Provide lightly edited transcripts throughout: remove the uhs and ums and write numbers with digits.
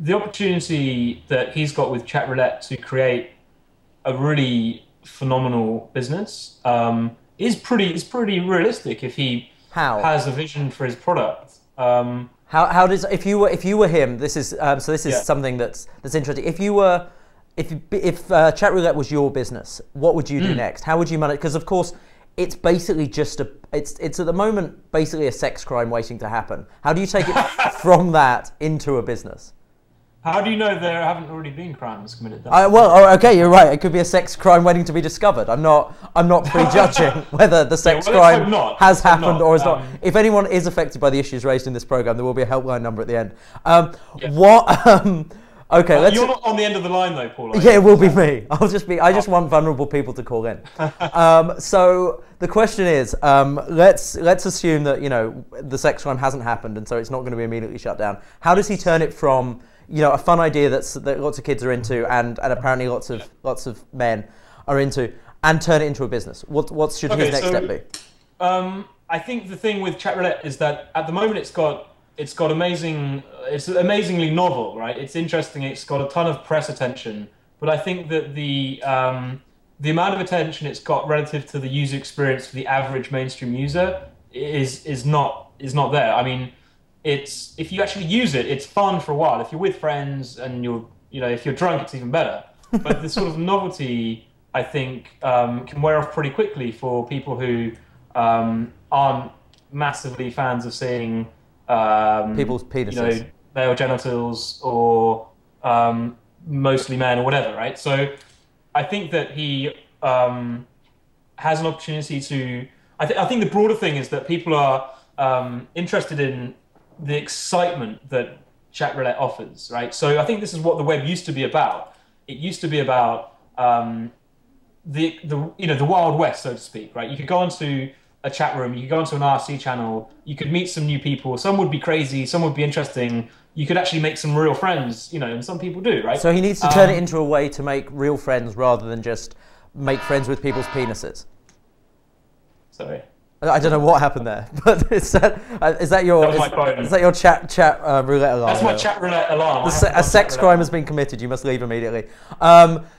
the opportunity that he's got with Chat Roulette to create a really phenomenal business is pretty realistic if he How? has a vision for his product. How does if you were him? This is so this is Yeah. something that's interesting. If you were if Chat Roulette was your business, what would you do next? How would you manage? Because of course, it's basically just it's at the moment basically a sex crime waiting to happen. How do you take it from that into a business? How do you know there haven't already been crimes committed there? Well, okay, you're right. It could be a sex crime waiting to be discovered. I'm not prejudging whether the sex well, let's crime hope not. has Let's hope happened not. or is not. If anyone is affected by the issues raised in this program, there will be a helpline number at the end. Yeah. What? Okay, let's. You're not on the end of the line though, Paul. Yeah, it will be me. I just want vulnerable people to call in. So the question is, let's assume that the sex crime hasn't happened, and so it's not going to be immediately shut down. How does he turn it from a fun idea that lots of kids are into, and apparently lots of men are into, and turn it into a business? What should his next step be? I think the thing with Chat Roulette is that at the moment it's amazingly novel, right? It's interesting. It's got a ton of press attention, but I think that the amount of attention it's got relative to the user experience for the average mainstream user is not there. I mean, if you actually use it, it's fun for a while. If you're with friends and if you're drunk, it's even better. But the sort of novelty, I think, can wear off pretty quickly for people who aren't massively fans of seeing people's penises, male genitals, or mostly men or whatever, right? So I think that he has an opportunity to. I think the broader thing is that people are interested in the excitement that Chat Roulette offers, right? So I think this is what the web used to be about. It used to be about the Wild West, so to speak, right? You could go onto a chat room, you could go onto an RC channel, you could meet some new people. Some would be crazy, some would be interesting. You could actually make some real friends, and some people do, right? So he needs to turn it into a way to make real friends rather than just make friends with people's penises. Sorry. I don't know what happened there, but is that your chat roulette alarm? That's my Chat Roulette alarm. A sex crime has been committed. You must leave immediately.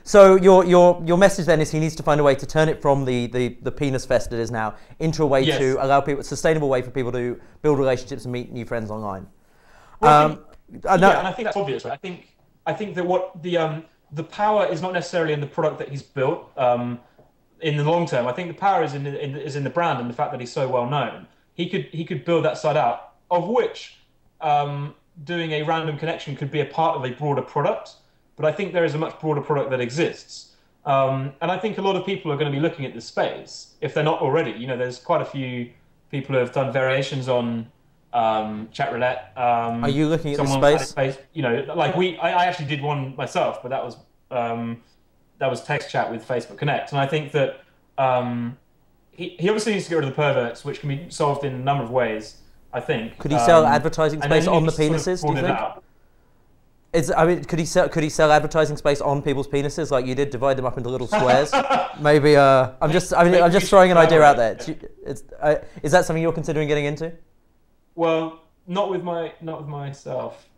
So your message then is he needs to find a way to turn it from the penis fest it is now into a way to allow people, a sustainable way for people to build relationships and meet new friends online. And I think that's obvious, right? I think that what the power is not necessarily in the product that he's built. In the long term, I think the power is in the brand and the fact that he's so well known. He could build that side out, of which doing a random connection could be a part of a broader product. But I think there is a much broader product that exists, and I think a lot of people are going to be looking at this space if they're not already. There's quite a few people who have done variations on Chat Roulette. Are you looking at the space? I actually did one myself, but that was text chat with Facebook Connect, and I think that he obviously needs to get rid of the perverts, which can be solved in a number of ways. I think. Could he sell advertising space on the penises? Do you think? Could he sell advertising space on people's penises like you did? Divide them up into little squares. Maybe. I'm just throwing an idea out there. Is that something you're considering getting into? Well, not with myself.